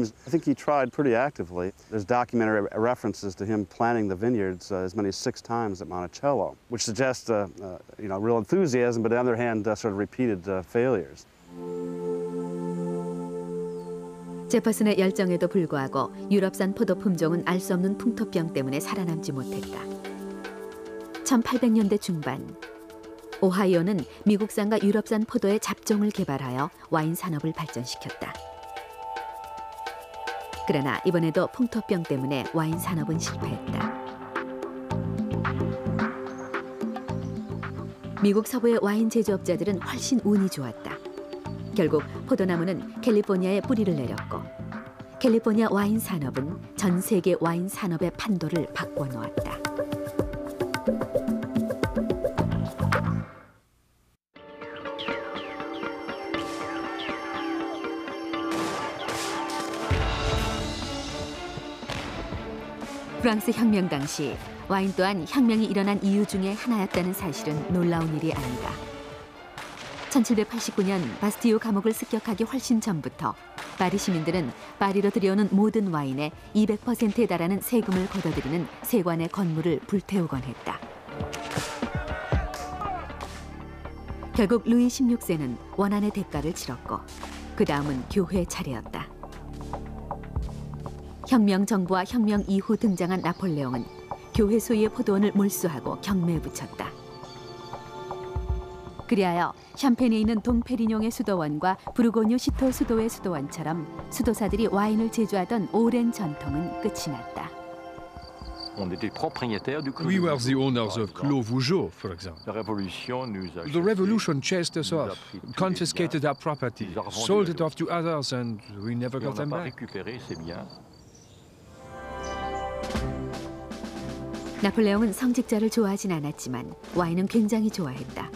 I think he tried pretty actively. There's documentary references to him planting the vineyards as many as 6 times at Monticello, which suggests real enthusiasm, but on the other hand, sort of repeated failures. 제퍼슨의 열정에도 불구하고 유럽산 포도 품종은 알 수 없는 풍토병 때문에 살아남지 못했다. 1800년대 중반, 오하이오는 미국산과 유럽산 포도의 잡종을 개발하여 와인 산업을 발전시켰다. 그러나 이번에도 풍토병 때문에 와인 산업은 실패했다. 미국 서부의 와인 제조업자들은 훨씬 운이 좋았다. 결국 포도나무는 캘리포니아에 뿌리를 내렸고 캘리포니아 와인 산업은 전 세계 와인 산업의 판도를 바꿔놓았다. 프랑스 혁명 당시 와인 또한 혁명이 일어난 이유 중에 하나였다는 사실은 놀라운 일이 아니다. 1789년 바스티유 감옥을 습격하기 훨씬 전부터 파리 시민들은 파리로 들여오는 모든 와인에 200%에 달하는 세금을 걷어들이는 세관의 건물을 불태우곤 했다. 결국 루이 16세는 원한의 대가를 치렀고 그 다음은 교회 차례였다. 혁명 정부와 혁명 이후 등장한 나폴레옹은 교회 소유의 포도원을 몰수하고 경매에 붙였다. 그리하여 샴페인에 있는 동페리뇽의 수도원과 부르고뉴 시토 수도의 수도원처럼 수도사들이 와인을 제조하던 오랜 전통은 끝이 났다. We were the owners of Clos Vougeot, for example. The revolution chased us off, confiscated our property, sold it off to others, and we never got them back. 나폴레옹은 성직자를 좋아하진 않았지만 와인은 굉장히 좋아했다.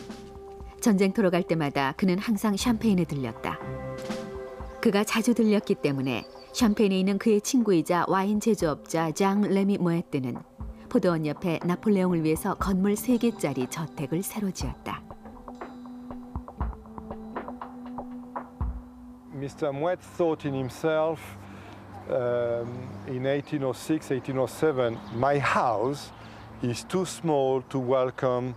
전쟁터로 갈 때마다 그는 항상 샴페인에 들렸다. 그가 자주 들렸기 때문에 샴페인에 있는 그의 친구이자 와인 제조업자 장 레미 모에뜨는 포도원 옆에 나폴레옹을 위해서 건물 3개짜리 저택을 새로 지었다. Mr. Moet thought in himself in 1806, 1807, my house is too small to welcome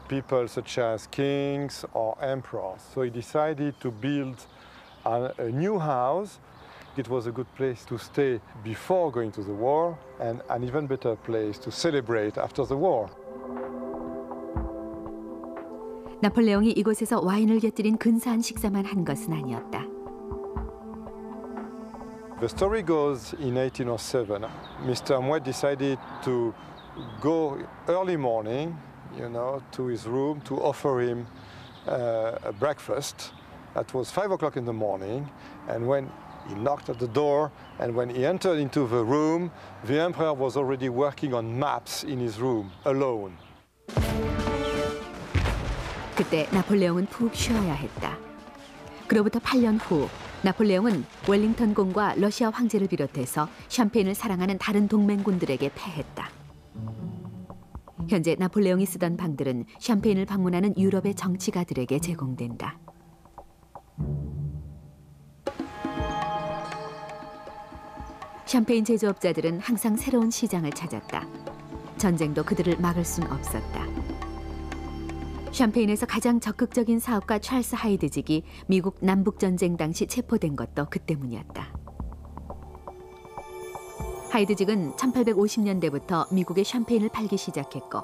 people such as kings or emperors. So he decided to build a new house. It was a good place to stay before going to the war and an even better place to celebrate after the war. 나폴레옹이 이곳에서 와인을 곁들인 근사한 식사만 한 것은 아니었다. The story goes in 1807, Mr. Moet decided to go early morning, to his room to offer him a breakfast. That was 5 o'clock in the morning, and when he knocked at the door, and when he entered into the room, the emperor was already working on maps in his room, alone. 그때 나폴레옹은 푹 쉬어야 했다. 그로부터 8년 후 나폴레옹은 웰링턴 공과 러시아 황제를 비롯해서 샴페인을 사랑하는 다른 동맹군들에게 패했다. 현재 나폴레옹이 쓰던 방들은 샴페인을 방문하는 유럽의 정치가들에게 제공된다. 샴페인 제조업자들은 항상 새로운 시장을 찾았다. 전쟁도 그들을 막을 순 없었다. 샴페인에서 가장 적극적인 사업가 찰스 하이드직이 미국 남북전쟁 당시 체포된 것도 그 때문이었다. 하이드직은 1850년대부터 미국에 샴페인을 팔기 시작했고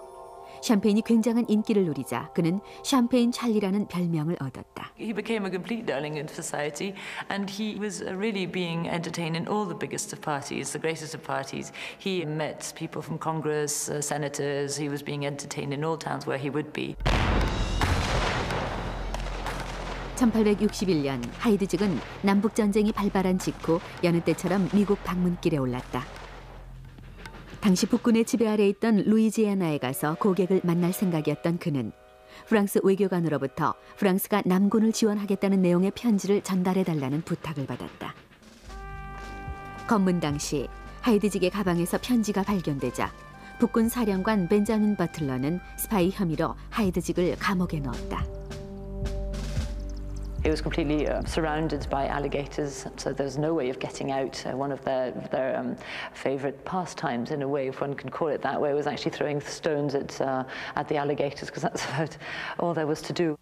샴페인이 굉장한 인기를 누리자 그는 샴페인 찰리라는 별명을 얻었다. He became a complete darling in society and he was really being entertained in all the biggest of parties, the greatest of parties. He met people from Congress, senators. He was being entertained in all towns where he would be. 1861년 하이드직은 남북전쟁이 발발한 직후 여느 때처럼 미국 방문길에 올랐다. 당시 북군의 지배 아래 있던 루이지애나에 가서 고객을 만날 생각이었던 그는 프랑스 외교관으로부터 프랑스가 남군을 지원하겠다는 내용의 편지를 전달해달라는 부탁을 받았다. 검문 당시 하이드직의 가방에서 편지가 발견되자 북군 사령관 벤자민 버틀러는 스파이 혐의로 하이드직을 감옥에 넣었다. It was completely surrounded by alligators, so there's no way of getting out. One of their favorite pastimes, in a way, if one can call it that way, was actually throwing stones at the alligators, because that's about all there was to do.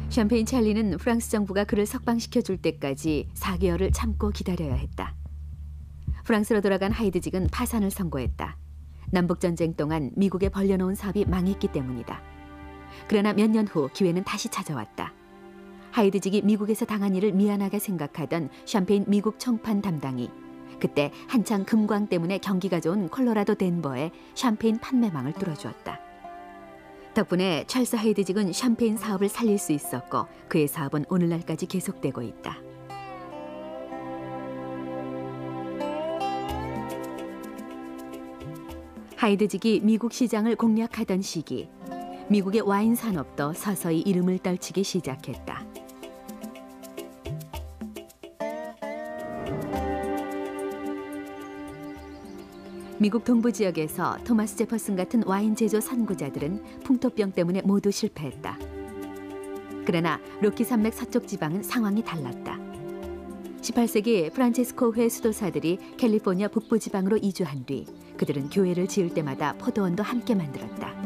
샴페인 찰리는 프랑스 정부가 그를 석방시켜 줄 때까지 4개월을 참고 기다려야 했다. 프랑스로 돌아간 하이드직은 파산을 선고했다. 남북전쟁 동안 미국에 벌려놓은 사업이 망했기 때문이다. 그러나 몇 년 후 기회는 다시 찾아왔다. 하이드직이 미국에서 당한 일을 미안하게 생각하던 샴페인 미국 청판 담당이 그때 한창 금광 때문에 경기가 좋은 콜로라도 덴버에 샴페인 판매망을 뚫어주었다. 덕분에 찰스 하이드직은 샴페인 사업을 살릴 수 있었고 그의 사업은 오늘날까지 계속되고 있다. 하이드직이 미국 시장을 공략하던 시기, 미국의 와인 산업도 서서히 이름을 떨치기 시작했다. 미국 동부 지역에서 토마스 제퍼슨 같은 와인 제조 선구자들은 풍토병 때문에 모두 실패했다. 그러나 로키 산맥 서쪽 지방은 상황이 달랐다. 18세기 프란체스코회 수도사들이 캘리포니아 북부 지방으로 이주한 뒤 그들은 교회를 지을 때마다 포도원도 함께 만들었다.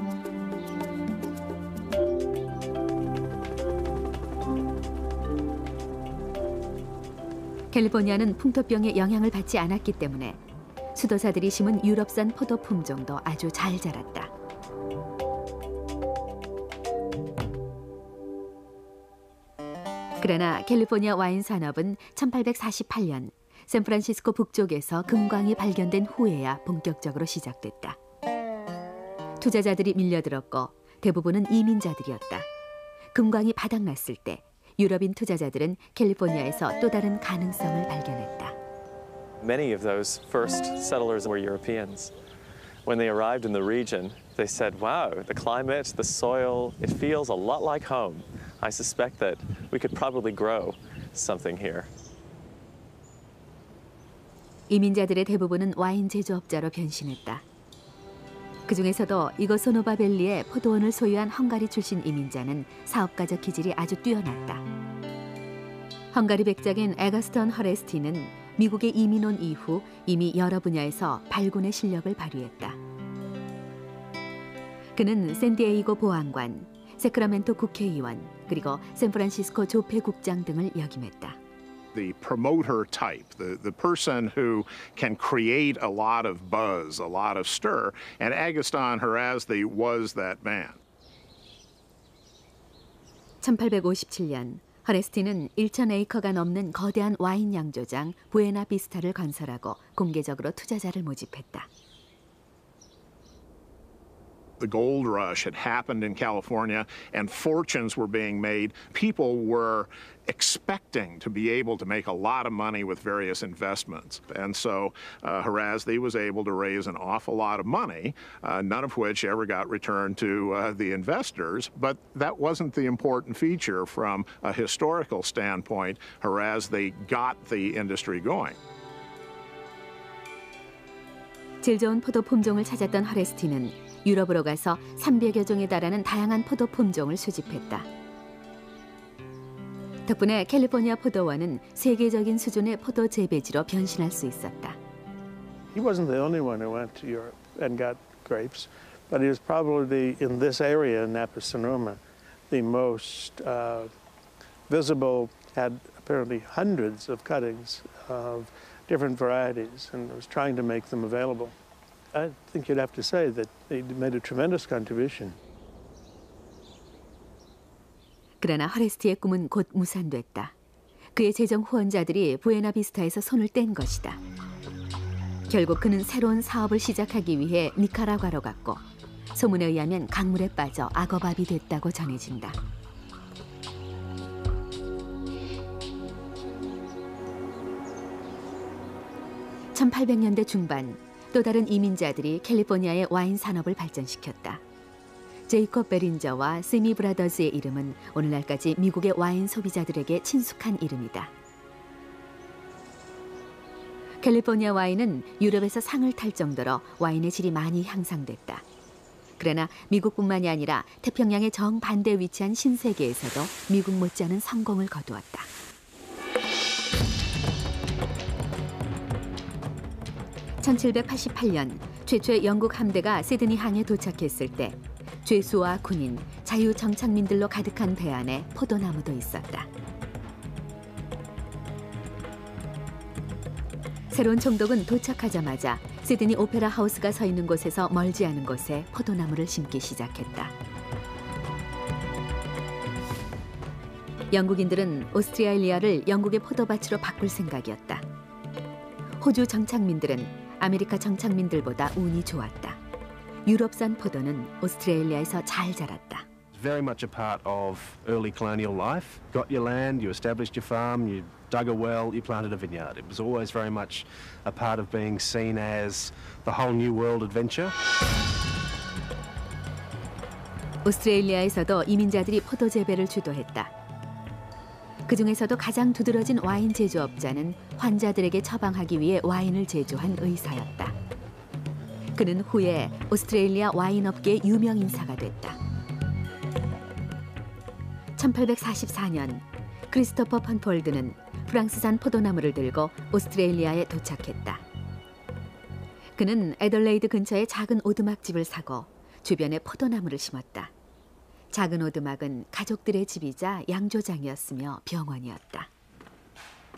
캘리포니아는 풍토병의 영향을 받지 않았기 때문에 수도사들이 심은 유럽산 포도 품종도 아주 잘 자랐다. 그러나 캘리포니아 와인 산업은 1848년 샌프란시스코 북쪽에서 금광이 발견된 후에야 본격적으로 시작됐다. 투자자들이 밀려들었고 대부분은 이민자들이었다. 금광이 바닥났을 때 유럽인 투자자들은 캘리포니아에서 또 다른 가능성을 발견했다. Many of those first settlers were Europeans. When they arrived in the region, they said, wow, the climate, the soil, it feels a lot like home. I suspect that we could probably grow something here. 이민자들의 대부분은 와인 제조업자로 변신했다. 그 중에서도 이거소노바밸리의 포도원을 소유한 헝가리 출신 이민자는 사업가적 기질이 아주 뛰어났다. 헝가리 백작인 에거스턴 허레스티는 미국에 이민 온 이후 이미 여러 분야에서 발군의 실력을 발휘했다. 그는 샌디에이고 보안관, 세크라멘토 국회의원, 그리고 샌프란시스코 조폐국장 등을 역임했다. The promoter type, the person who can create a lot of buzz, a lot of stir, and Agustin Horazde was that man. 1857년 허레스티는 1,000에이커가 넘는 거대한 와인 양조장 부에나비스타를 건설하고 공개적으로 투자자를 모집했다. The gold rush had happened in California and fortunes were being made. People were expecting to be able to make a lot of money with various investments. And so Horazde was able to raise an awful lot of money, none of which ever got returned to the investors. But that wasn't the important feature from a historical standpoint. Horazde got the industry going. 질 좋은 포도 품종을 찾았던 허레스티는 유럽으로 가서 300여 종에 달하는 다양한 포도 품종을 수집했다. 덕분에 캘리포니아 포도원은 세계적인 수준의 포도 재배지로 변신할 수 있었다. He wasn't the only one who went to Europe and got grapes, but he was probably in this area in Napa Sonoma the most visible, had apparently hundreds of cuttings of different varieties and was trying to make them available. I think you'd have to say that they made a tremendous contribution. 그러나 허레스티의 꿈은 곧 무산됐다. 그의 재정 후원자들이 부에나비스타에서 손을 뗀 것이다. 결국 그는 새로운 사업을 시작하기 위해 니카라과로 갔고 소문에 의하면 강물에 빠져 악어밥이 됐다고 전해진다. (1800년대) 중반 또 다른 이민자들이 캘리포니아의 와인 산업을 발전시켰다. 제이콥 베린저와 세미 브라더즈의 이름은 오늘날까지 미국의 와인 소비자들에게 친숙한 이름이다. 캘리포니아 와인은 유럽에서 상을 탈 정도로 와인의 질이 많이 향상됐다. 그러나 미국뿐만이 아니라 태평양의 정반대에 위치한 신세계에서도 미국 못지않은 성공을 거두었다. (1788년) 최초의 영국 함대가 시드니 항에 도착했을 때 죄수와 군인, 자유정착민들로 가득한 배 안에 포도나무도 있었다. 새로운 총독은 도착하자마자 시드니 오페라 하우스가 서 있는 곳에서 멀지 않은 곳에 포도나무를 심기 시작했다. 영국인들은 오스트레일리아를 영국의 포도밭으로 바꿀 생각이었다. 호주 정착민들은 아메리카 정착민들보다 운이 좋았다. 유럽산 포도는 오스트레일리아에서 잘 자랐다. Very much a part of early colonial life. Got your land, you established your farm, you dug a well, you planted a vineyard. It was always very much a part of being seen as the whole new world adventure. 오스트레일리아에서도 이민자들이 포도 재배를 주도했다. 그 중에서도 가장 두드러진 와인 제조업자는 환자들에게 처방하기 위해 와인을 제조한 의사였다. 그는 후에 오스트레일리아 와인업계의 유명 인사가 됐다. 1844년 크리스토퍼 펀폴드는 프랑스산 포도나무를 들고 오스트레일리아에 도착했다. 그는 애덜레이드 근처에 작은 오두막집을 사고 주변에 포도나무를 심었다. 작은 오두막은 가족들의 집이자 양조장이었으며 병원이었다.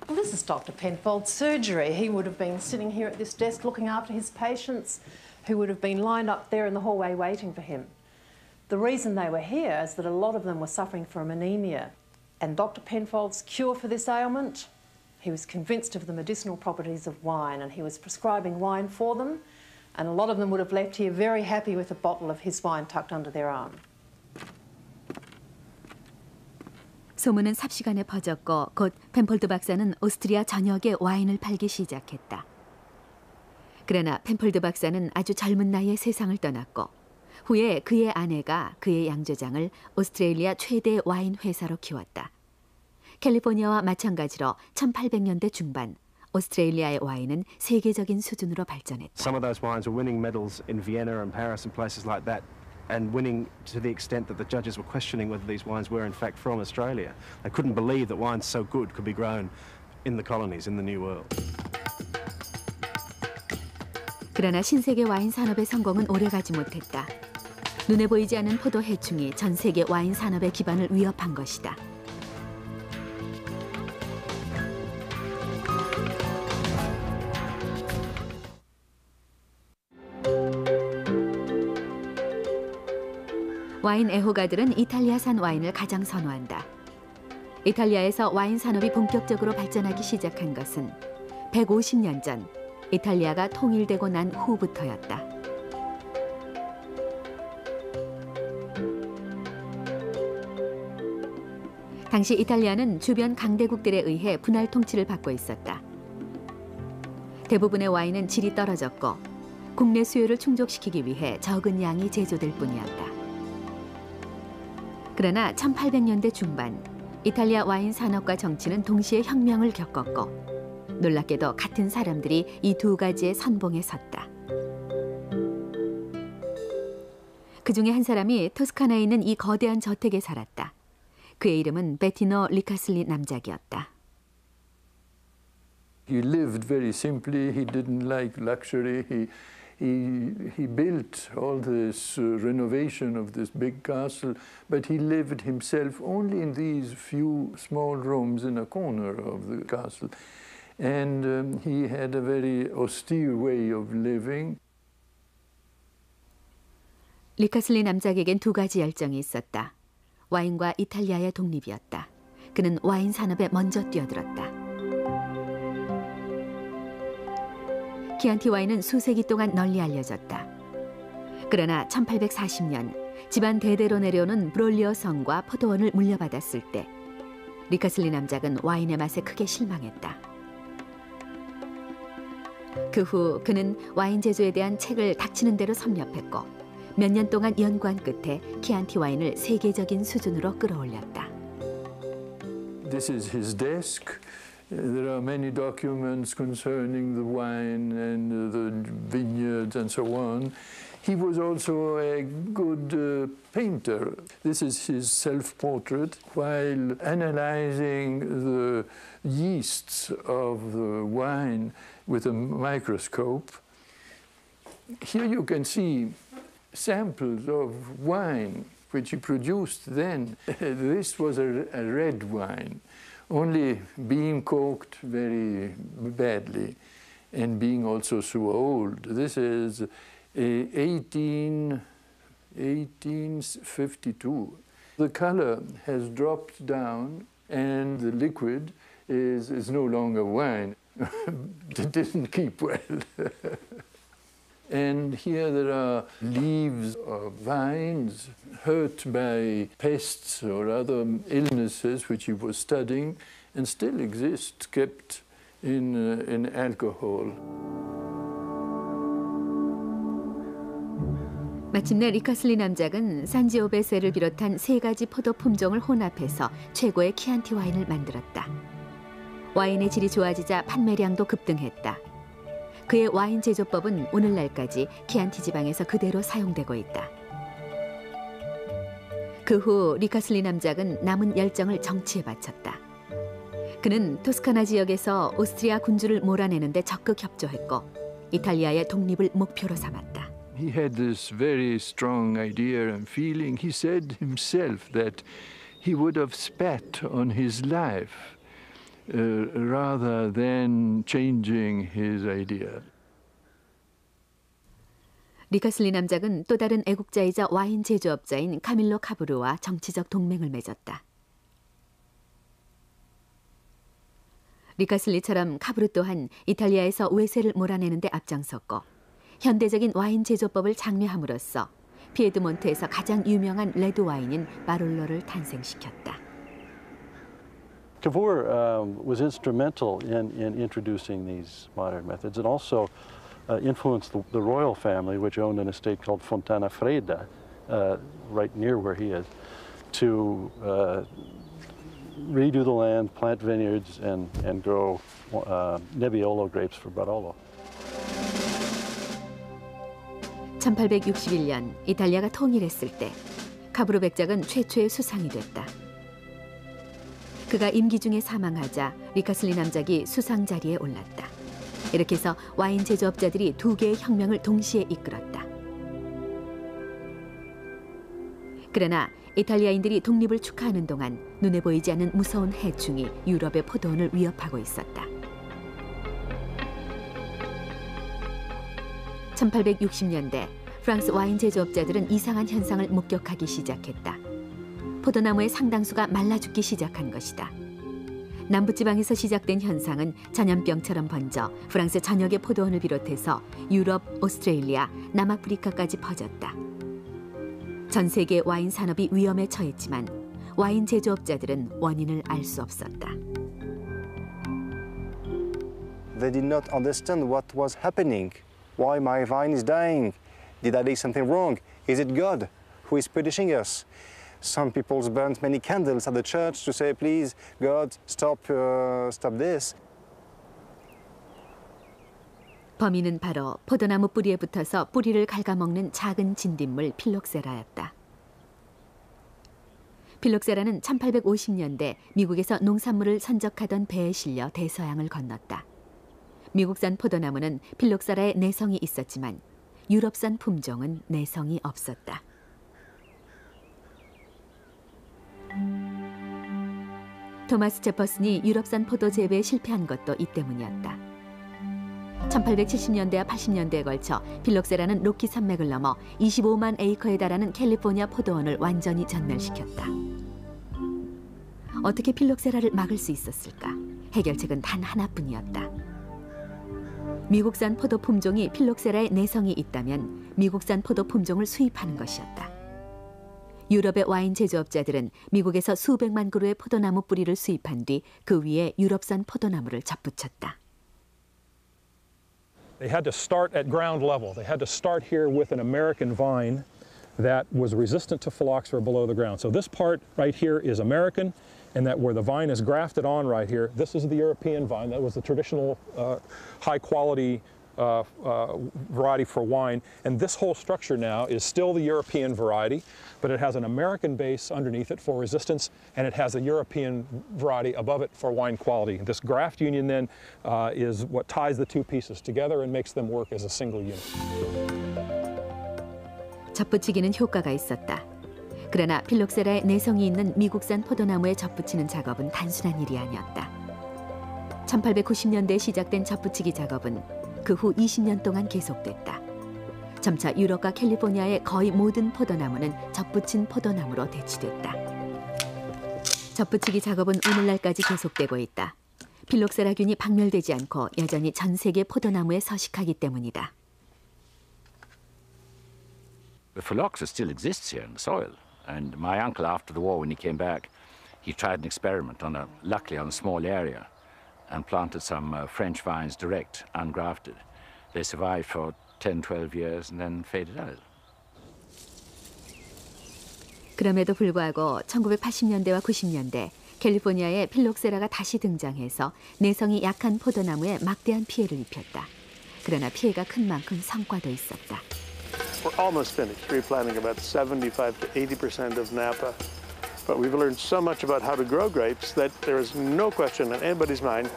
Well, this is Dr. Penfold's surgery. He would have been sitting here at this desk looking after his patients who would have been lined up there in the hallway waiting for him. The reason they were here is that a lot of them were suffering from anemia. And Dr. Penfold's cure for this ailment, he was convinced of the medicinal properties of wine and he was prescribing wine for them. And a lot of them would have left here very happy with a bottle of his wine tucked under their arm. 소문은 삽시간에 퍼졌고 곧 펜폴드 박사는 오스트리아 전역에 와인을 팔기 시작했다. 그러나 펜폴드 박사는 아주 젊은 나이에 세상을 떠났고 후에 그의 아내가 그의 양조장을 오스트레일리아 최대 와인 회사로 키웠다. 캘리포니아와 마찬가지로 1800년대 중반 오스트레일리아의 와인은 세계적인 수준으로 발전했다. Some of those wines were winning medals in Vienna and Paris and places like that. And winning to the extent that the judges were questioning whether these wines were in fact from Australia. They couldn't believe that wines so good could be grown in the colonies, in the New World. 그러나 신세계 와인 산업의 성공은 오래가지 못했다. 눈에 보이지 않는 포도 해충이 전 세계 와인 산업의 기반을 위협한 것이다. 와인 애호가들은 이탈리아산 와인을 가장 선호한다. 이탈리아에서 와인 산업이 본격적으로 발전하기 시작한 것은 150년 전 이탈리아가 통일되고 난 후부터였다. 당시 이탈리아는 주변 강대국들에 의해 분할 통치를 받고 있었다. 대부분의 와인은 질이 떨어졌고 국내 수요를 충족시키기 위해 적은 양이 제조될 뿐이었다. 그러나 1800년대 중반 이탈리아 와인 산업과 정치는 동시에 혁명을 겪었고 놀랍게도 같은 사람들이 이 두 가지의 선봉에 섰다. 그 중에 한 사람이 토스카나에 있는 이 거대한 저택에 살았다. 그의 이름은 베티노 리카슬리 남작이었다. He lived very simply. He didn't like luxury. He built all this renovation of this big castle, but he lived himself only in these few small rooms in a corner of the castle. And he had a very austere way of living. 리카슬리 남작에겐 두 가지 열정이 있었다. 와인과 이탈리아의 독립이었다. 그는 와인 산업에 먼저 뛰어들었다. 키안티 와인은 수세기 동안 널리 알려졌다. 그러나 1840년 집안 대대로 내려오는 브롤리오 성과 포도원을 물려받았을 때 리카슬리 남작은 와인의 맛에 크게 실망했다. 그 후 그는 와인 제조에 대한 책을 닥치는 대로 섭렵했고 몇 년 동안 연구한 끝에 키안티 와인을 세계적인 수준으로 끌어올렸다. This is his desk. There are many documents concerning the wine and the vineyards and so on. He was also a good painter. This is his self-portrait while analyzing the yeasts of the wine with a microscope. Here you can see samples of wine which he produced then. This was a red wine, only being corked very badly and being also so old. This is 1852. The color has dropped down and the liquid is no longer wine. It didn't keep well. And here there are leaves of vines hurt by pests or other illnesses which he was studying and still exist, kept in alcohol. 마침내 리카슬리 남작은 산지오베세를 비롯한 3가지 포도 품종을 혼합해서 최고의 키안티 와인을 만들었다. 와인의 질이 좋아지자 판매량도 급등했다. 그의 와인 제조법은 오늘날까지 키안티 지방에서 그대로 사용되고 있다. 그 후 리카슬리 남작은 남은 열정을 정치에 바쳤다. 그는 토스카나 지역에서 오스트리아 군주를 몰아내는 데 적극 협조했고 이탈리아의 독립을 목표로 삼았다. He had this very strong idea and feeling. He said himself that he would have spat on his life rather than changing his idea. 리카슬리 남작은 또 다른 애국자이자 와인 제조업자인 카밀로 카브르와 정치적 동맹을 맺었다. 리카슬리처럼 카브르 또한 이탈리아에서 외세를 몰아내는 데 앞장섰고 현대적인 와인 제조법을 장려함으로써 피에드몬트에서 가장 유명한 레드 와인인 바롤로를 탄생시켰다. Cavour was instrumental in introducing these modern methods and also influenced the royal family, which owned an estate called Fontana Freda, right near where he is, to redo the land, plant vineyards, and grow Nebbiolo grapes for Barolo. 1861년 이탈리아가 통일했을 때 카브르 백작은 최초의 수상이 됐다. 그가 임기 중에 사망하자 리카슬리 남작이 수상 자리에 올랐다. 이렇게 해서 와인 제조업자들이 2개의 혁명을 동시에 이끌었다. 그러나 이탈리아인들이 독립을 축하하는 동안 눈에 보이지 않는 무서운 해충이 유럽의 포도원을 위협하고 있었다. 1860년대 프랑스 와인 제조업자들은 이상한 현상을 목격하기 시작했다. 포도나무의 상당수가 말라 죽기 시작한 것이다. 남부지방에서 시작된 현상은 전염병처럼 번져 프랑스 전역의 포도원을 비롯해서 유럽, 오스트레일리아, 남아프리카까지 퍼졌다. 전 세계 와인 산업이 위험에 처했지만 와인 제조업자들은 원인을 알 수 없었다. They did not understand what was happening. Why my vine is dying? Did I do something wrong? Is it God who is punishing us? Some people burnt many candles at the church to say, please, God, stop this. 범인은 바로 포도나무 뿌리에 붙어서 뿌리를 갉아먹는 작은 진딧물 필록세라였다. 필록세라는 1850년대 미국에서 농산물을 선적하던 배에 실려 대서양을 건넜다. 미국산 포도나무는 필록세라의 내성이 있었지만 유럽산 품종은 내성이 없었다. 토마스 제퍼슨이 유럽산 포도 재배에 실패한 것도 이 때문이었다. 1870년대와 80년대에 걸쳐 필록세라는 로키 산맥을 넘어 25만 에이커에 달하는 캘리포니아 포도원을 완전히 전멸시켰다. 어떻게 필록세라를 막을 수 있었을까? 해결책은 단 하나뿐이었다. 미국산 포도 품종이 필록세라의 내성이 있다면 미국산 포도 품종을 수입하는 것이었다. 유럽의 와인 제조업자들은 미국에서 수백만 그루의 포도나무 뿌리를 수입한 뒤 그 위에 유럽산 포도나무를 접붙였다. They had to start at ground level. They had to start here with an American vine that was resistant to phylloxera below the ground. So this part right here is American, and that where the vine is grafted on right here, this is the European vine. That was the traditional high-quality variety for wine. And this whole structure now is still the European variety, but it has an American base underneath it for resistance, and it has a European variety above it for wine quality. This graft union then is what ties the two pieces together and makes them work as a single unit. 접붙이기는 효과가 있었다. 그러나 필록세라의 내성이 있는 미국산 포도나무에 접붙이는 작업은 단순한 일이 아니었다. 1890년대에 시작된 접붙이기 작업은 그 후 20년 동안 계속됐다. 점차 유럽과 캘리포니아의 거의 모든 포도나무는 접붙인 포도나무로 대치됐다. 접붙이기 작업은 오늘날까지 계속되고 있다. 필록세라균이 박멸되지 않고 여전히 전 세계 포도나무에 서식하기 때문이다. The phylloxera still exists here in the soil, and my uncle, after the war, when he came back, he tried an experiment luckily on a small area, and planted some French vines direct, ungrafted. They survived for 10, 12 years and then faded out. 그럼에도 불구하고 1980년대와 90년대 캘리포니아에 필록세라가 다시 등장해서 내성이 약한 포도나무에 막대한 피해를 입혔다. 그러나 피해가 큰 만큼 성과도 있었다. We're almost finished replanting about 75 to 80% of Napa. But we've learned so much about how to grow grapes that there is no question in anybody's mind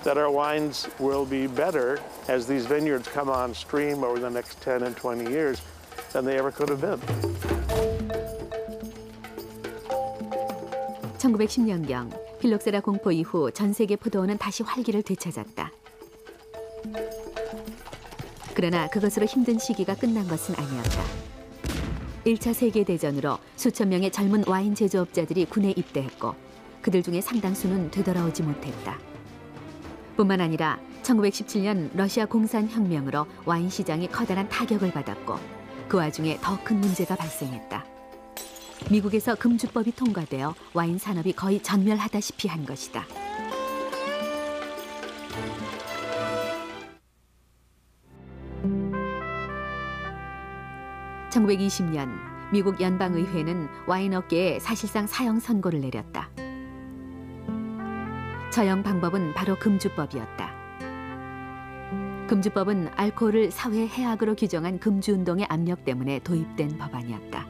that our wines will be better as these vineyards come on stream over the next 10 and 20 years than they ever could have been. 1910년경 필록세라 공포 이후 전 세계 포도원은 다시 활기를 되찾았다. 그러나 그것으로 힘든 시기가 끝난 것은 아니었다. 1차 세계대전으로 수천 명의 젊은 와인 제조업자들이 군에 입대했고 그들 중에 상당수는 되돌아오지 못했다. 뿐만 아니라 1917년 러시아 공산혁명으로 와인 시장이 커다란 타격을 받았고 그 와중에 더 큰 문제가 발생했다. 미국에서 금주법이 통과되어 와인 산업이 거의 전멸하다시피 한 것이다. (1920년) 미국 연방의회는 와인 업계에 사실상 사형 선고를 내렸다. 처형 방법은 바로 금주법이었다. 금주법은 알코올을 사회 해악으로 규정한 금주운동의 압력 때문에 도입된 법안이었다.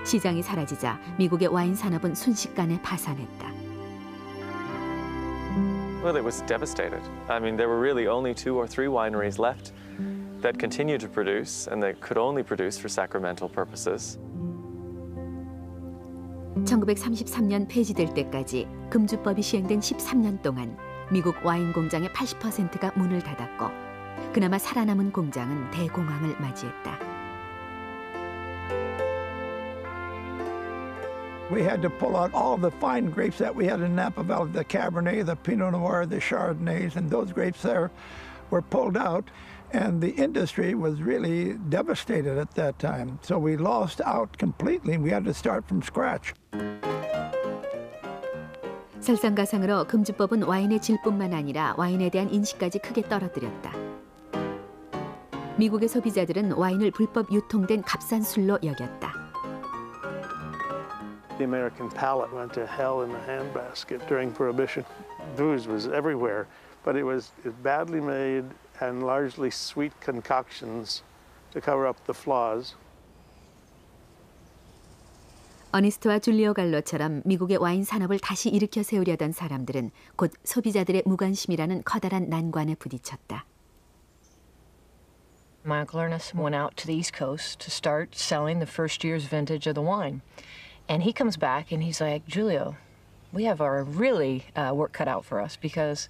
시장이 사라지자 미국의 와인 산업은 순식간에 파산했다. Well, it was devastated. I mean, there were really only 2 or 3 wineries left that continued to produce, and they could only produce for sacramental purposes. 1933년 폐지될 때까지 금주법이 시행된 13년 동안 미국 와인 공장의 80%가 문을 닫았고 그나마 살아남은 공장은 대공황을 맞이했다. We had to pull out all the fine grapes that we had in Napa Valley, the Cabernet, the Pinot Noir, the Chardonnays, and those grapes there were pulled out. And the industry was really devastated at that time. So we lost out completely. We had to start from scratch. 설상가상으로 금주법은 와인의 질뿐만 아니라 와인에 대한 인식까지 크게 떨어뜨렸다. 미국의 소비자들은 와인을 불법 유통된 값싼 술로 여겼다. The American palate went to hell in the handbasket during Prohibition. Booze was everywhere, but it was badly made and largely sweet concoctions to cover up the flaws. 어니스트와 줄리오 갈로처럼 미국의 와인 산업을 다시 일으켜 세우려던 사람들은 곧 소비자들의 무관심이라는 커다란 난관에 부딪혔다. My Uncle Ernest went out to the East Coast to start selling the first year's vintage of the wine. And he comes back and he's like, Julio, we have our really work cut out for us because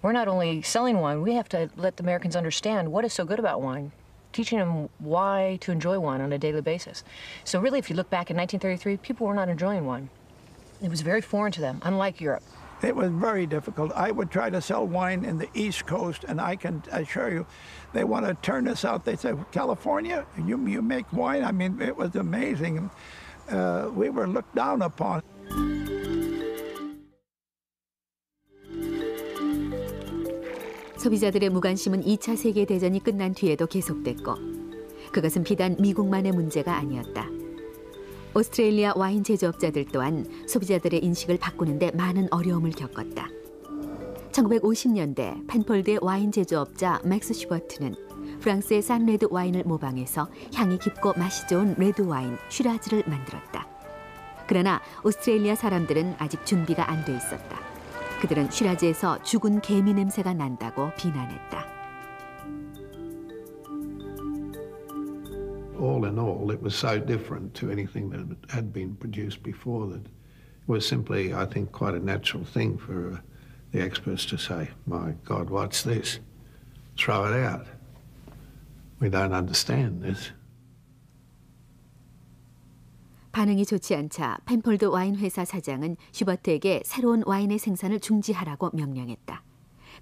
we're not only selling wine, we have to let the Americans understand what is so good about wine, teaching them why to enjoy wine on a daily basis. So really, if you look back in 1933, people were not enjoying wine. It was very foreign to them, unlike Europe. It was very difficult. I would try to sell wine in the East Coast, and I can assure you, they want to turn us out. They say, California, you make wine? I mean, it was amazing. We were looked down upon. 소비자들의 무관심은 2차 세계대전이 끝난 뒤에도 계속됐고 그것은 비단 미국만의 문제가 아니었다. 오스트레일리아 와인 제조업자들 또한 소비자들의 인식을 바꾸는 데 많은 어려움을 겪었다. 1950년대 펜폴드의 와인 제조업자 맥스 슈버트는 프랑스의 산레드 와인을 모방해서 향이 깊고 맛이 좋은 레드 와인 슈라즈를 만들었다. 그러나 오스트레일리아 사람들은 아직 준비가 안 돼 있었다. 그들은 슈라즈에서 죽은 개미 냄새가 난다고 비난했다. All in all, it was so different to anything that had been produced before that it was simply, I think, quite a natural thing for the experts to say, my God, what's this? Throw it out. We don't understand this. 반응이 좋지 않자 펜폴드 와인 회사 사장은 슈버트에게 새로운 와인의 생산을 중지하라고 명령했다.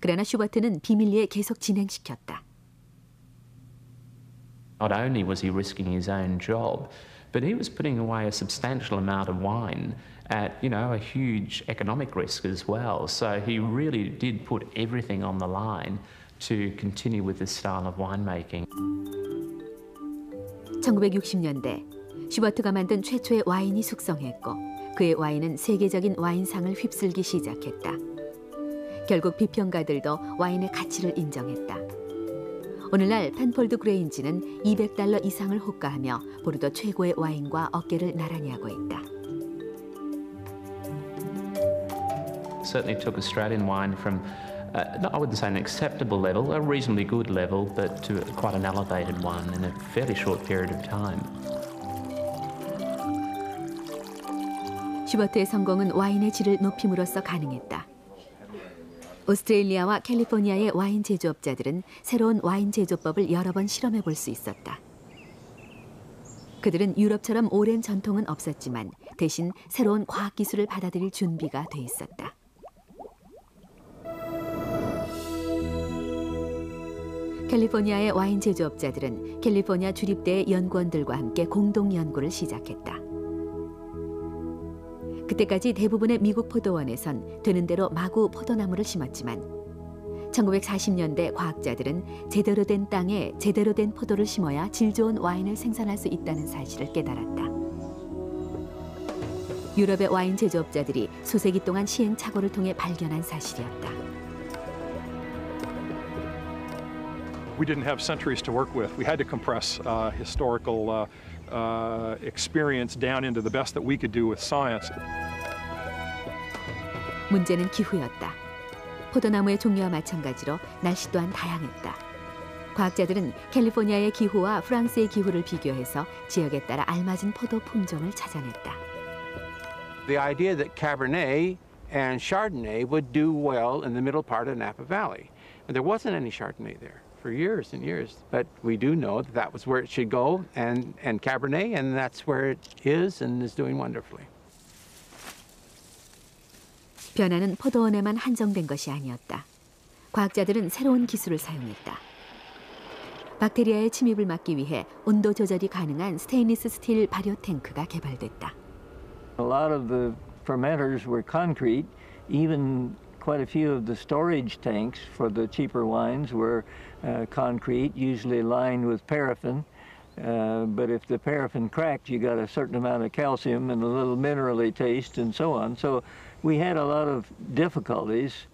그러나 슈버트는 비밀리에 계속 진행시켰다. Not only was he risking his own job, but he was putting away a substantial amount of wine at, a huge economic risk as well. So he really did put everything on the line to continue with this style of winemaking. 1960년대 슈버트가 만든 최초의 와인이 숙성했고 그의 와인은 세계적인 와인상을 휩쓸기 시작했다. 결국 비평가들도 와인의 가치를 인정했다. 오늘날 펜폴드 그레인지는 $200 이상을 호가하며 보르도 최고의 와인과 어깨를 나란히 하고 있다. Certainly took Australian wine from, I wouldn't say an acceptable level, a reasonably good level, but to quite an elevated one in a fairly short period of time. 슈버트의 성공은 와인의 질을 높임으로써 가능했다. 오스트레일리아와 캘리포니아의 와인 제조업자들은 새로운 와인 제조법을 여러 번 실험해 볼 수 있었다. 그들은 유럽처럼 오랜 전통은 없었지만 대신 새로운 과학기술을 받아들일 준비가 돼 있었다. 캘리포니아의 와인 제조업자들은 캘리포니아 주립대의 연구원들과 함께 공동 연구를 시작했다. 그때까지 대부분의 미국 포도원에선 되는 대로 마구 포도나무를 심었지만 1940년대 과학자들은 제대로 된 땅에 제대로 된 포도를 심어야 질 좋은 와인을 생산할 수 있다는 사실을 깨달았다. 유럽의 와인 제조업자들이 수세기 동안 시행착오를 통해 발견한 사실이었다. We didn't have centuries to work with. We had to compress historical experience down into the best that we could do with science. 문제는 기후였다. 포도나무의 종류와 마찬가지로 날씨 또한 다양했다. 과학자들은 캘리포니아의 기후와 프랑스의 기후를 비교해서 지역에 따라 알맞은 포도 품종을 찾아냈다. The idea that Cabernet and Chardonnay would do well in the middle part of Napa Valley. And there wasn't any Chardonnay there for years and years. But we do know that that was where it should go, and Cabernet, and that's where it is and is doing wonderfully. 변화는 포도원에만 한정된 것이 아니었다. 과학자들은 새로운 기술을 사용했다. 박테리아의 침입을 막기 위해 온도 조절이 가능한 스테인리스 스틸 발효 탱크가 개발됐다. A lot of the fermenters were concrete. Even quite a few of the storage tanks for the cheaper wines were concrete, usually lined with paraffin. But if the paraffin cracked, you got a certain amount of calcium and a little minerally taste and so on. So we had a lot of difficulties.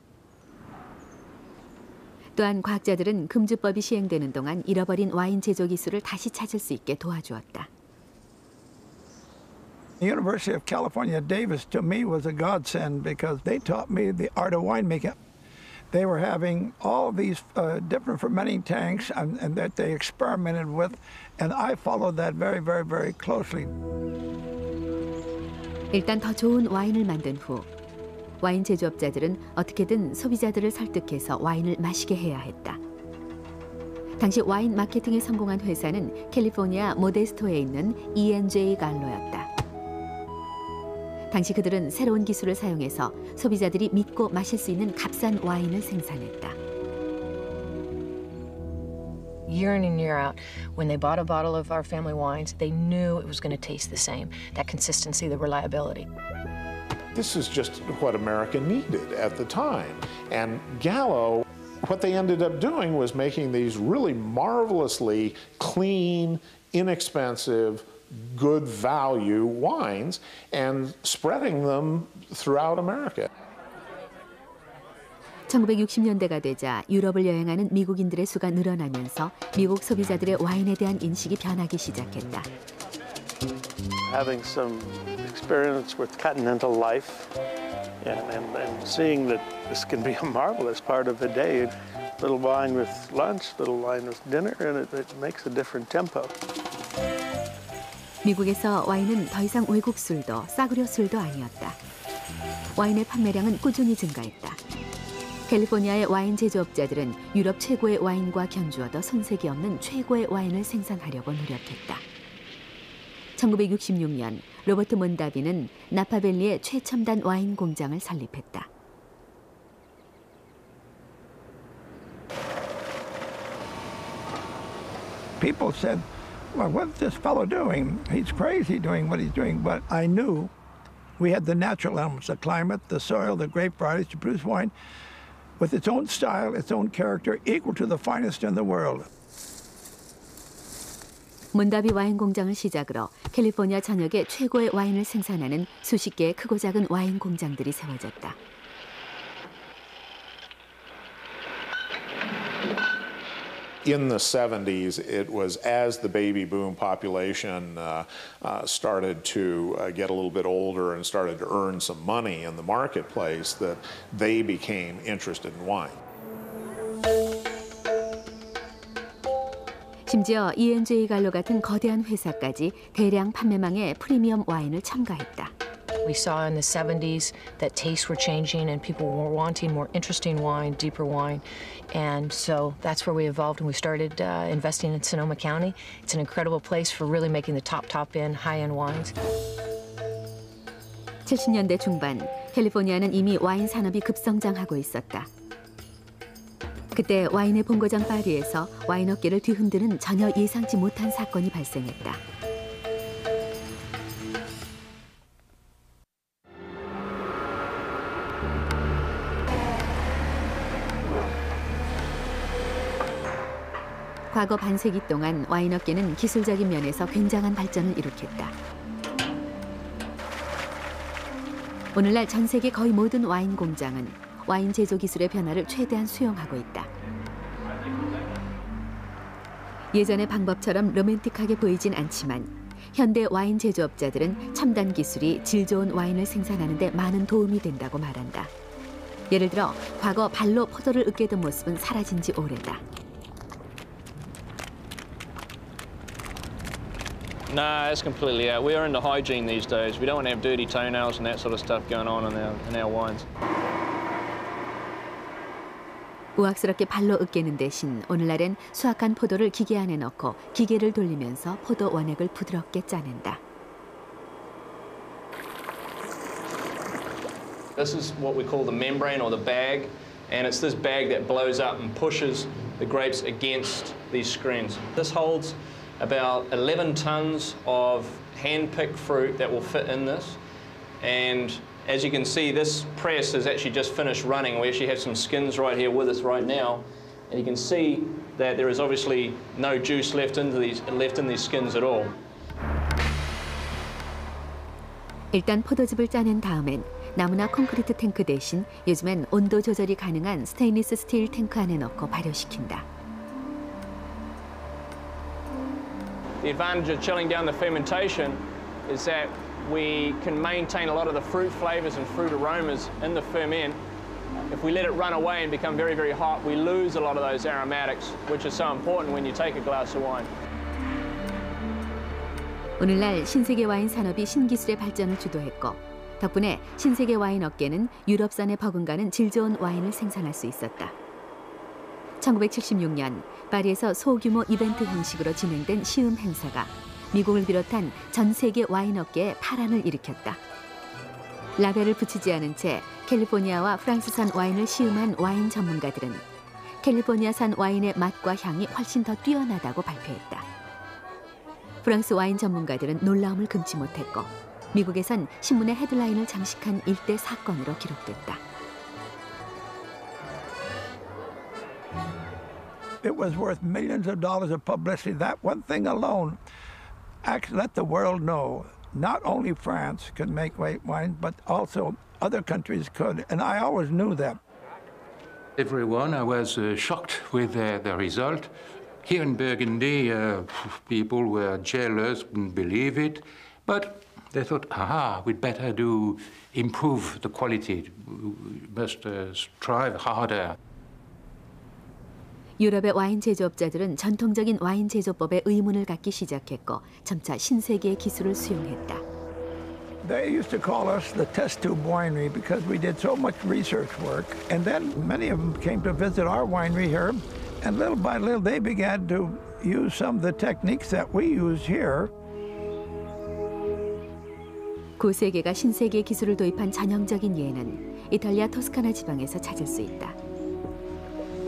또한 과학자들은 금주법이 시행되는 동안 잃어버린 와인 제조 기술을 다시 찾을 수 있게 도와주었다. The University of California, Davis, to me was a godsend because they taught me the art of winemaking. They were having all these different fermenting tanks and that they experimented with, and I followed that very, very, very closely. 일단 더 좋은 와인을 만든 후 와인 제조업자들은 어떻게든 소비자들을 설득해서 와인을 마시게 해야 했다. 당시 와인 마케팅에 성공한 회사는 캘리포니아 모데스토에 있는 E&J 갈로였다. 당시 그들은 새로운 기술을 사용해서 소비자들이 믿고 마실 수 있는 값싼 와인을 생산했다. Year in and year out, when they bought a bottle of our family wines, they knew it was going to taste the same. That consistency, the reliability. This is just what America needed at the time. And Gallo, what they ended up doing was making these really marvelously clean, inexpensive, good value wines and spreading them throughout America. 1960년대가 되자 유럽을 여행하는 미국인들의 수가 늘어나면서 미국 소비자들의 와인에 대한 인식이 변하기 시작했다. Having some experience with continental life and seeing that this can be a marvelous part of the day. Little wine with lunch, little wine with dinner, and it makes a different tempo. 미국에서 와인은 더 이상 외국 술도 싸구려 술도 아니었다. 와인의 판매량은 꾸준히 증가했다. 캘리포니아의 와인 제조업자들은 유럽 최고의 와인과 견주어도 손색이 없는 최고의 와인을 생산하려고 노력했다. 1966년 로버트 몬다비는 나파밸리에 최첨단 와인 공장을 설립했다. People said, well, what's this fellow doing? He's crazy doing what he's doing. But I knew we had the natural elements, the climate, the soil, the grape varieties to produce wine with its own style, its own character, equal to the finest in the world. 몬다비 와인 공장을 시작으로 캘리포니아 전역에 최고의 와인을 생산하는 수십 개의 크고 작은 와인 공장들이 세워졌다. In the 70s, it was as the baby boom population started to get a little bit older and started to earn some money in the marketplace that they became interested in wine. 심지어 E&J 갈로 같은 거대한 회사까지 대량 판매망의 프리미엄 와인을 첨가했다. We saw in the 70s that tastes were changing and people were wanting more interesting wine, deeper wine. And so that's where we evolved and we started investing in Sonoma County. It's an incredible place for really making the top-end, high-end wines. 70년대 중반, 캘리포니아는 이미 와인 산업이 급성장하고 있었다. 그때 와인의 본고장 파리에서 와인 업계를 뒤흔드는 전혀 예상치 못한 사건이 발생했다. 과거 반세기 동안 와인 업계는 기술적인 면에서 굉장한 발전을 이룩했다. 오늘날 전 세계 거의 모든 와인 공장은 와인 제조 기술의 변화를 최대한 수용하고 있다. 예전의 방법처럼 로맨틱하게 보이진 않지만 현대 와인 제조업자들은 첨단 기술이 질 좋은 와인을 생산하는 데 많은 도움이 된다고 말한다. 예를 들어 과거 발로 포도를 으깨던 모습은 사라진 지 오래다. No, it's completely out. We're into hygiene these days. We don't want to have dirty toenails and that sort of stuff going on in our wines. 우악스럽게 발로 으깨는 대신 오늘날엔 수확한 포도를 기계 안에 넣고 기계를 돌리면서 포도 원액을 부드럽게 짜낸다. This is what we call the membrane or the bag, and it's this bag that blows up and pushes the grapes against these screens. This holds about 11 tons of hand-picked fruit that will fit in this, and as you can see, this press has actually just finished running. We actually have some skins right here with us right now, and you can see that there is obviously no juice left in these skins at all. 일단 포도즙을 짜낸 다음엔 나무나 콘크리트 탱크 대신 요즘엔 온도 조절이 가능한 스테인리스 스틸 탱크 안에 넣고 발효시킨다. The advantage of chilling down the fermentation is that we can maintain a lot of the fruit flavors and fruit aromas in the ferment. If we let it run away and become very, very hot, we lose a lot of those aromatics, which is so important when you take a glass of wine. 오늘날 신세계 와인 산업이 신기술의 발전을 주도했고 덕분에 신세계 와인 업계는 유럽산에 버금가는 질 좋은 와인을 생산할 수 있었다. 1976년 파리에서 소규모 이벤트 형식으로 진행된 시음 행사가 미국을 비롯한 전 세계 와인 업계에 파란을 일으켰다. 라벨을 붙이지 않은 채 캘리포니아와 프랑스산 와인을 시음한 와인 전문가들은 캘리포니아산 와인의 맛과 향이 훨씬 더 뛰어나다고 발표했다. 프랑스 와인 전문가들은 놀라움을 금치 못했고 미국에선 신문의 헤드라인을 장식한 일대 사건으로 기록됐다. It was worth millions of dollars of publicity. That one thing alone actually let the world know not only France could make white wine, but also other countries could. And I always knew that. Everyone, I was shocked with the result. Here in Burgundy, people were jealous, couldn't believe it, but they thought, we'd better improve the quality. We must strive harder. 유럽의 와인 제조업자들은 전통적인 와인 제조법에 의문을 갖기 시작했고 점차 신세계의 기술을 수용했다. They used to call us the test tube winery because we did so much research work. And then many of them came to visit our winery here. And little by little, they began to use some of the techniques that we use here. 구세계가 신세계 기술을 도입한 전형적인 예는 이탈리아 토스카나 지방에서 찾을 수 있다.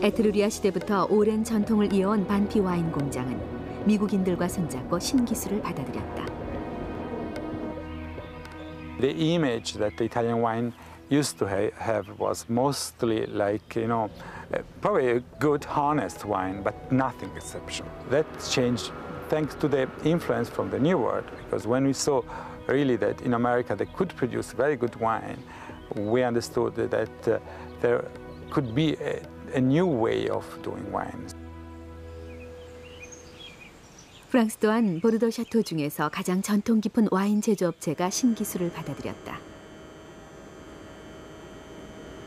에트루리아 시대부터 오랜 전통을 이어온 반피 와인 공장은 미국인들과 손잡고 신기술을 받아들였다. The image that the Italian wine used to have was mostly like, probably a good, honest wine, but nothing exceptional. That changed thanks to the influence from the New World, because when we saw really that in America they could produce very good wine, we understood that there could be a new way of doing wine. 프랑스 또한 보르도 샤토 중에서 가장 전통 깊은 와인 제조업체가 신기술을 받아들였다.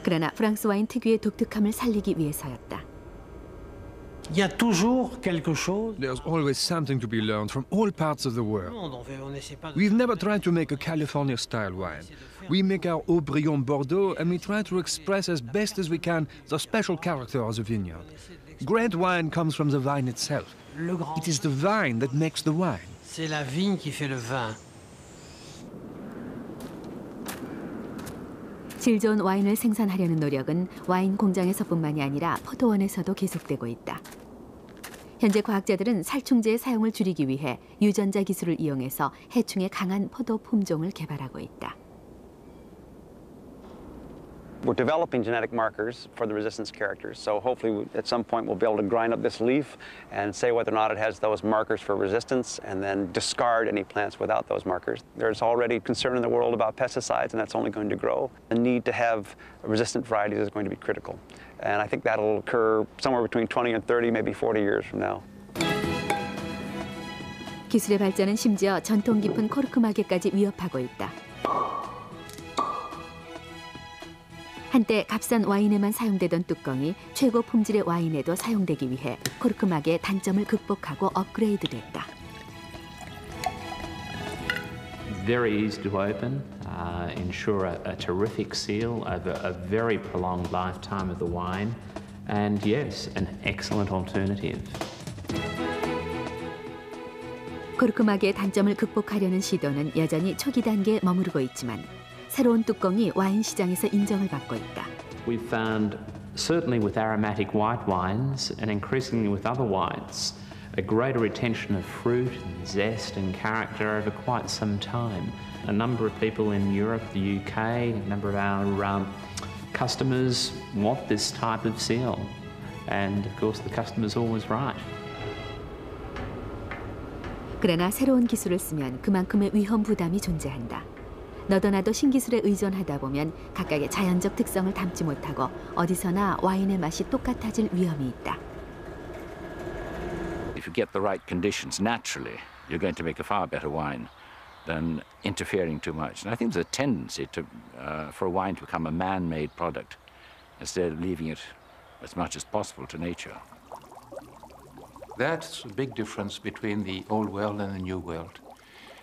그러나 프랑스 와인 특유의 독특함을 살리기 위해서였다. There's always something to be learned from all parts of the world. We've never tried to make a California-style wine. We make our Haut-Brion Bordeaux and we try to express as best as we can the special character of the vineyard. Great wine comes from the vine itself. It is the vine that makes the wine. C'est la vigne qui fait le vin. 질 좋은 와인을 생산하려는 노력은 와인 공장에서뿐만이 아니라 포도원에서도 계속되고 있다. 현재 과학자들은 살충제의 사용을 줄이기 위해 유전자 기술을 이용해서 해충에 강한 포도 품종을 개발하고 있다. We're developing genetic markers for the resistance characters, so hopefully at some point we'll be able to grind up this leaf and say whether or not it has those markers for resistance and then discard any plants without those markers. There's already concern in the world about pesticides and that's only going to grow. The need to have resistant varieties is going to be critical. And I think that'll occur somewhere between 20 and 30, maybe 40 years from now. 기술의 발전은 심지어 전통 깊은 코르크 마개까지 위협하고 있다. 한때 값싼 와인에만 사용되던 뚜껑이 최고 품질의 와인에도 사용되기 위해 코르크막의 단점을 극복하고 업그레이드됐다. Very easy to open, ensure a terrific seal over a very prolonged lifetime of the wine, and yes, an excellent alternative. 코르크막의 단점을 극복하려는 시도는 여전히 초기 단계에 머무르고 있지만 새로운 뚜껑이 와인 시장에서 인정을 받고 있다. We've found, certainly with aromatic white wines and increasingly with other whites, a greater retention of fruit and zest and character over quite some time. A number of people in Europe, the UK, a number of our customers want this type of seal. And of course the customer's always right. 그러나 새로운 기술을 쓰면 그만큼의 위험 부담이 존재한다. 너도나도 신기술에 의존하다 보면 각각의 자연적 특성을 담지 못하고 어디서나 와인의 맛이 똑같아질 위험이 있다. If you get the right conditions naturally, you're going to make a far better wine than interfering too much. And I think there's a tendency for a wine to become a man-made product instead of leaving it as much as possible to nature. That's a big difference between the old world and the new world.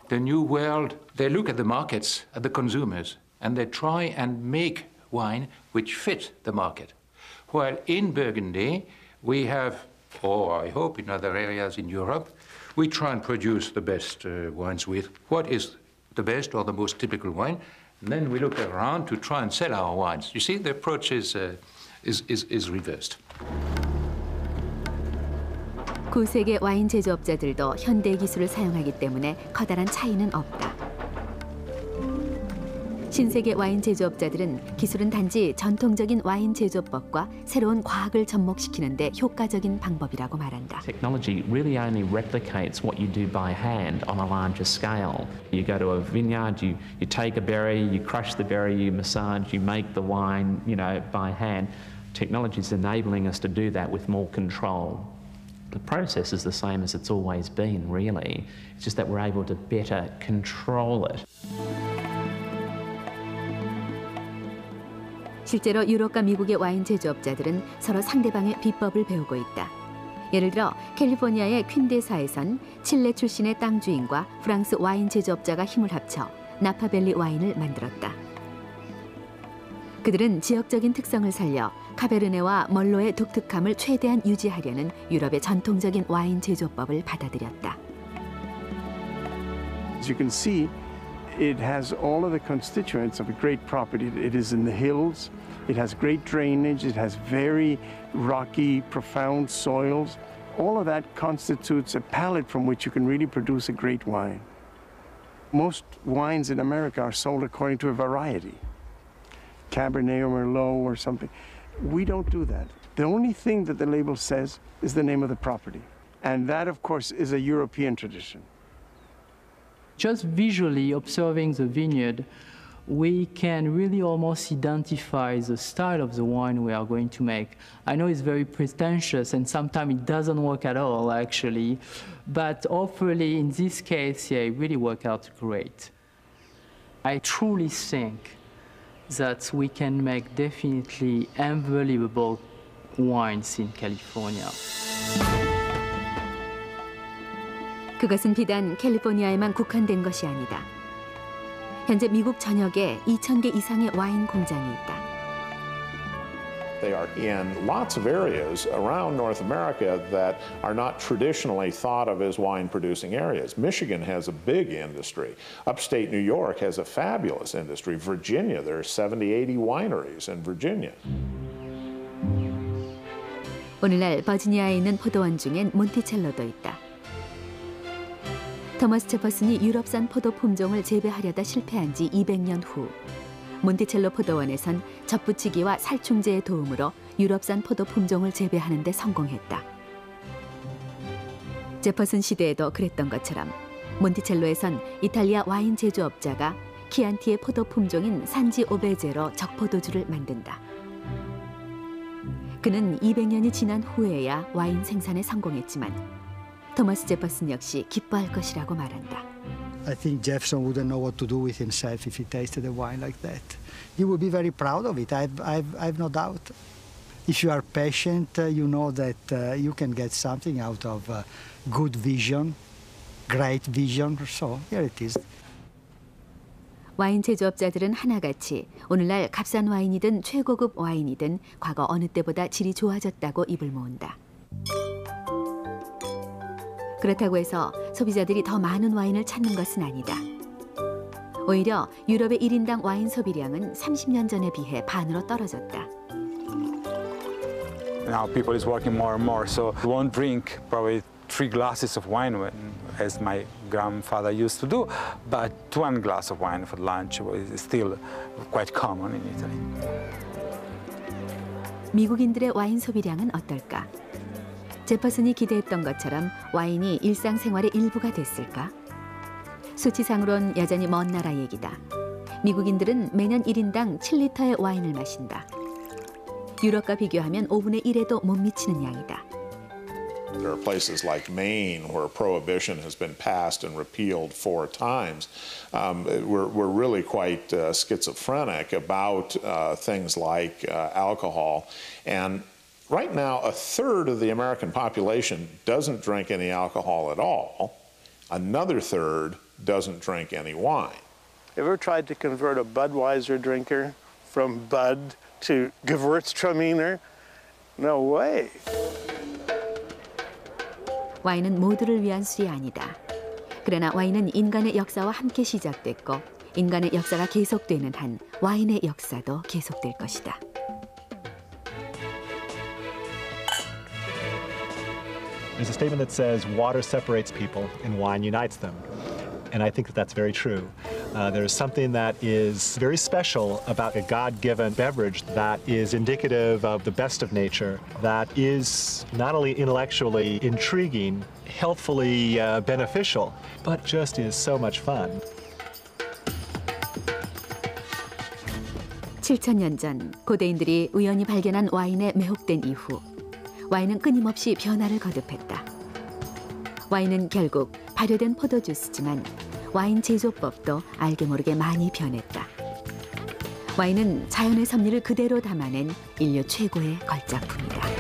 The new world, they look at the markets, at the consumers, and they try and make wine which fit the market. While in Burgundy, we have, or I hope in other areas in Europe, we try and produce the best wines with what is the best or the most typical wine, and then we look around to try and sell our wines. You see, the approach is reversed. 구세계 와인 제조업자들도 현대 기술을 사용하기 때문에 커다란 차이는 없다. 신세계 와인 제조업자들은 기술은 단지 전통적인 와인 제조법과 새로운 과학을 접목시키는 데 효과적인 방법이라고 말한다. Technology really only replicates what you do by hand on a larger scale. You go to a vineyard, you take a berry, you crush the berry, you massage, you make the wine, by hand. Technology is enabling us to do that with more control. The process is the same as it's always been, really. It's just that we're able to better control it. 실제로 유럽과 미국의 와인 제조업자들은 서로 상대방의 비법을 배우고 있다. 예를 들어 캘리포니아의 퀸대사에선 칠레 출신의 땅 주인과 프랑스 와인 제조업자가 힘을 합쳐 나파밸리 와인을 만들었다. 그들은 지역적인 특성을 살려 카베르네와 멀로의 독특함을 최대한 유지하려는 유럽의 전통적인 와인 제조법을 받아들였다. As you can see, it has all of the constituents of a great property. It is in the hills, it has great drainage, it has very rocky, profound soils. All of that constitutes a palette from which you can really produce a great wine. Most wines in America are sold according to a variety. Cabernet or Merlot or something. We don't do that. The only thing that the label says is the name of the property. And that, of course, is a European tradition. Just visually observing the vineyard, we can really almost identify the style of the wine we are going to make. I know it's very pretentious and sometimes it doesn't work at all, actually. But hopefully, in this case, yeah, it really worked out great. I truly think that we can make definitely unbelievable wines in California. 그것은 비단 캘리포니아에만 국한된 것이 아니다. 현재 미국 전역에 2,000개 이상의 와인 공장이 있다. They are in lots of areas around North America that are not traditionally thought of as wine-producing areas. Michigan has a big industry. Upstate New York has a fabulous industry. Virginia, there are 70, 80 wineries in Virginia. 오늘날 버지니아에 있는 포도원 중엔 몬티첼로도 있다. 토머스 제퍼슨이 유럽산 포도 품종을 재배하려다 실패한 지 200년 후 몬티첼로 포도원에선 젖붙이기와 살충제의 도움으로 유럽산 포도 품종을 재배하는 데 성공했다. 제퍼슨 시대에도 그랬던 것처럼 몬티첼로에선 이탈리아 와인 제조업자가 키안티의 포도 품종인 산지 오베제로 적포도주를 만든다. 그는 200년이 지난 후에야 와인 생산에 성공했지만 토머스 제퍼슨 역시 기뻐할 것이라고 말한다. I think Jefferson wouldn't know what to do with himself if he tasted a wine like that. He would be very proud of it, I've no doubt. If you are patient, you know that you can get something out of good vision, great vision, so here it is. 와인 제조업자들은 하나같이 오늘날 값싼 와인이든 최고급 와인이든 과거 어느 때보다 질이 좋아졌다고 입을 모은다. 그렇다고 해서 소비자들이 더 많은 와인을 찾는 것은 아니다. 오히려 유럽의 1인당 와인 소비량은 30년 전에 비해 반으로 떨어졌다. Now people is working more and more, so we won't drink probably 3 glasses of wine as my grandfather used to do, but 1 glass of wine for lunch is still quite common in Italy. 미국인들의 와인 소비량은 어떨까? 제퍼슨이 기대했던 것처럼 와인이 일상생활의 일부가 됐을까? 수치상으론 여전히 먼 나라 얘기다. 미국인들은 매년 1인당 7리터의 와인을 마신다. 유럽과 비교하면 5분의 1에도 못 미치는 양이다. There are places like Maine where prohibition has been passed and repealed 4 times. We're really quite schizophrenic about things like alcohol. And right now, 1/3 of the American population doesn't drink any alcohol at all. Another 1/3 doesn't drink any wine. Ever tried to convert a Budweiser drinker from Bud to Gewürztraminer? No way. 와인은 모두를 위한 술이 아니다. 그러나 와인은 인간의 역사와 함께 시작됐고 인간의 역사가 계속되는 한 와인의 역사도 계속될 것이다. There's a statement that says water separates people and wine unites them. And I think that that's very true. There's something that is very special about a God-given beverage that is indicative of the best of nature, that is not only intellectually intriguing, healthfully beneficial, but just is so much fun. 7,000년 전 고대인들이 우연히 발견한 와인에 매혹된 이후 와인은 끊임없이 변화를 거듭했다. 와인은 결국 발효된 포도주스지만 와인 제조법도 알게 모르게 많이 변했다. 와인은 자연의 섭리를 그대로 담아낸 인류 최고의 걸작품이다.